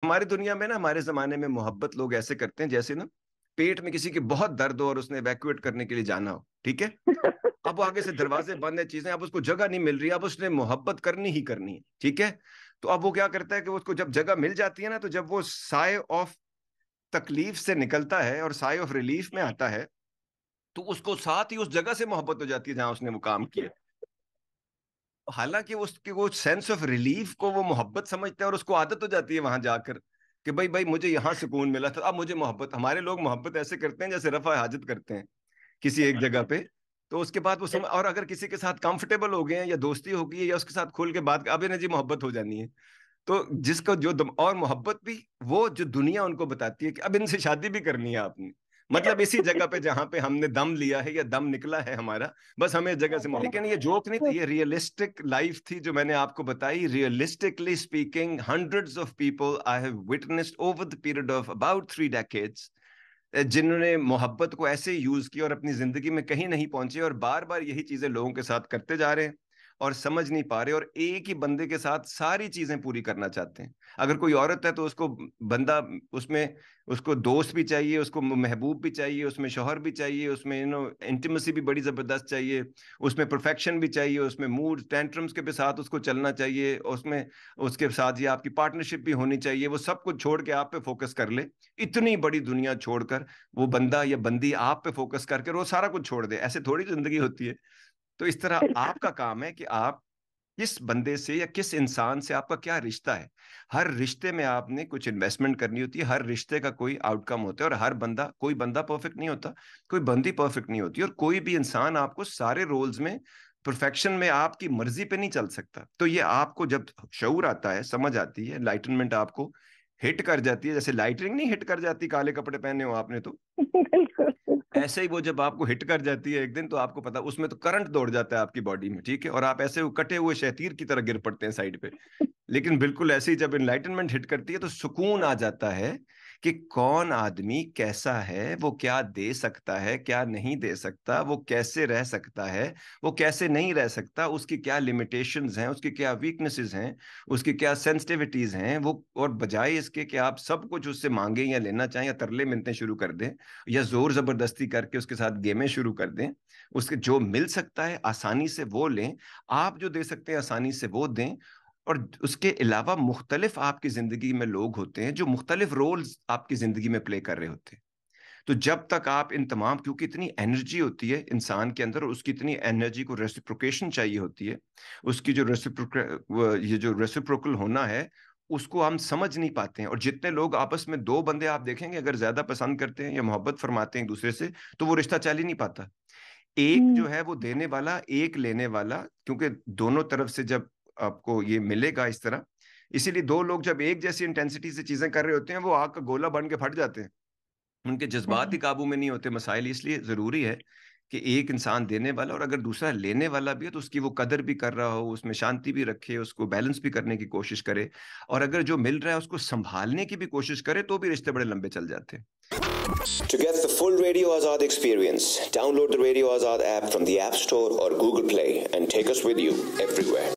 हमारी दुनिया में ना, हमारे जमाने में मोहब्बत लोग ऐसे करते हैं जैसे ना पेट में किसी के बहुत दर्द हो और उसने इवैक्यूएट करने के लिए जाना हो, ठीक है। अब वो आगे से दरवाजे बंद है, चीजें, अब उसको जगह नहीं मिल रही, अब उसने मोहब्बत करनी ही करनी है, ठीक है। तो अब वो क्या करता है कि उसको जब जगह मिल जाती है ना, तो जब वो साय ऑफ तकलीफ से निकलता है और साय ऑफ रिलीफ में आता है, तो उसको साथ ही उस जगह से मोहब्बत हो जाती है जहां उसने वो काम किया। हालांकि उसके वो सेंस ऑफ रिलीफ को वो मोहब्बत समझते हैं और उसको आदत हो जाती है वहां जाकर कि भाई भाई मुझे यहाँ सुकून मिला था, अब मुझे मोहब्बत, हमारे लोग मोहब्बत ऐसे करते हैं जैसे रफा हाजत करते हैं किसी एक जगह पे। तो उसके बाद वो समझ, और अगर किसी के साथ कंफर्टेबल हो गए हैं या दोस्ती हो गई है या उसके साथ खुल के बात, अब इन्हें जी मोहब्बत हो जानी है। तो जिसको जो और मोहब्बत भी वो जो दुनिया उनको बताती है कि अब इनसे शादी भी करनी है आपने, मतलब इसी जगह पे जहां पे हमने दम लिया है या दम निकला है हमारा, बस हमें इस जगह से लेकिन ये जोक नहीं थी, ये रियलिस्टिक लाइफ थी जो मैंने आपको बताई। Realistically speaking, hundreds of people I have witnessed over the period of about 3 decades, जिन्होंने मोहब्बत को ऐसे यूज किया और अपनी जिंदगी में कहीं नहीं पहुंचे और बार बार यही चीजें लोगों के साथ करते जा रहे हैं और समझ नहीं पा रहे, और एक ही बंदे के साथ सारी चीजें पूरी करना चाहते हैं। अगर कोई औरत है तो उसको बंदा, उसमें उसको दोस्त भी चाहिए, उसको महबूब भी चाहिए, उसमें शौहर भी चाहिए, उसमें इंटीमेसी भी बड़ी जबरदस्त चाहिए, उसमें परफेक्शन भी चाहिए, उसमें मूड टेंट्रम्स के साथ उसको चलना चाहिए, उसमें उसके साथ ये आपकी पार्टनरशिप भी होनी चाहिए। वो सब कुछ छोड़ के आप पे फोकस कर ले, इतनी बड़ी दुनिया छोड़कर वो बंदा या बंदी आप पे फोकस करके वो सारा कुछ छोड़ दे, ऐसे थोड़ी जिंदगी होती है। तो इस तरह आपका काम है कि आप किस बंदे से या किस इंसान से आपका क्या रिश्ता है। हर रिश्ते में आपने कुछ इन्वेस्टमेंट करनी होती है, हर रिश्ते का कोई आउटकम होता है, और हर बंदा, कोई बंदा परफेक्ट नहीं होता, कोई बंदी परफेक्ट नहीं होती, और कोई भी इंसान आपको सारे रोल्स में परफेक्शन में आपकी मर्जी पे नहीं चल सकता। तो ये आपको जब शऊर आता है, समझ आती है, लाइटनमेंट आपको हिट कर जाती है, जैसे लाइटनिंग नहीं हिट कर जाती काले कपड़े पहने हो आपने तो, बिल्कुल। ऐसे ही वो जब आपको हिट कर जाती है एक दिन, तो आपको पता उसमें तो करंट दौड़ जाता है आपकी बॉडी में, ठीक है, और आप ऐसे कटे हुए शैतीर की तरह गिर पड़ते हैं साइड पे। लेकिन बिल्कुल ऐसे ही जब एनलाइटनमेंट हिट करती है तो सुकून आ जाता है कि कौन आदमी कैसा है, वो क्या दे सकता है, क्या नहीं दे सकता, वो कैसे रह सकता है, वो कैसे नहीं रह सकता, उसकी क्या लिमिटेशंस हैं, उसकी क्या वीकनेसेस हैं, उसकी क्या सेंसिटिविटीज हैं वो। और बजाय इसके कि आप सब कुछ उससे मांगे या लेना चाहें या तरले मिलते शुरू कर दें या जोर जबरदस्ती करके उसके साथ गेमें शुरू कर दें, उसके जो मिल सकता है आसानी से वो लें, आप जो दे सकते हैं आसानी से वो दें। और उसके अलावा मुख्तलिफ आपकी जिंदगी में लोग होते हैं जो मुख्तलिफ रोल्स आपकी जिंदगी में प्ले कर रहे होते हैं। तो जब तक आप इन तमाम, क्योंकि इतनी एनर्जी होती है इंसान के अंदर और उसकी इतनी एनर्जी को रेसिप्रोकेशन चाहिए होती है, उसकी जो ये जो रेसिप्रोकल होना है उसको हम समझ नहीं पाते हैं। और जितने लोग आपस में, दो बंदे आप देखेंगे अगर ज्यादा पसंद करते हैं या मोहब्बत फरमाते हैं एक दूसरे से, तो वो रिश्ता चल ही नहीं पाता। एक हम्म। जो है वो देने वाला, एक लेने वाला, क्योंकि दोनों तरफ से जब आपको ये मिलेगा इस तरह, इसीलिए दो लोग जब एक जैसी इंटेंसिटी से चीजें कर रहे होते हैं वो आग का गोला बन के फट जाते हैं, उनके जज्बात ही सही। काबू में नहीं होते मसाइल। इसलिए जरूरी है कि एक इंसान देने वाला, और अगर दूसरा लेने वाला भी है तो उसकी वो कदर भी कर रहा हो, उसमें शांति भी रखे, उसको बैलेंस भी करने की कोशिश करे, और अगर जो मिल रहा है उसको संभालने की भी कोशिश करे, तो भी रिश्ते बड़े लंबे चल जाते हैं। To get the full Radio Azad experience, download the Radio Azad app from the App Store or Google Play and take us with you everywhere.